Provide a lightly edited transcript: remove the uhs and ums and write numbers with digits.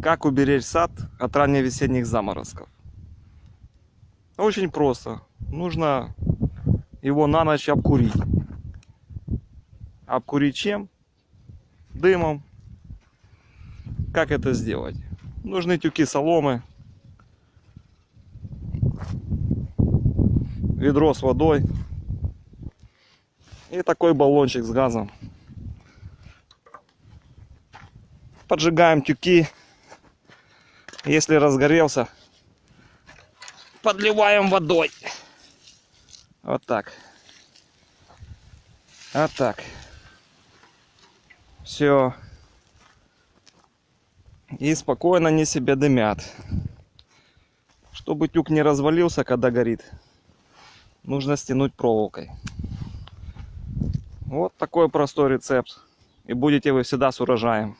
Как уберечь сад от ранневесенних заморозков? Очень просто. Нужно его на ночь обкурить. Обкурить чем? Дымом. Как это сделать? Нужны тюки соломы, ведро с водой и такой баллончик с газом. Поджигаем тюки. Если разгорелся, подливаем водой. Вот так. Вот так. Все. И спокойно они себе дымят. Чтобы тюк не развалился, когда горит, нужно стянуть проволокой. Вот такой простой рецепт. И будете вы всегда с урожаем.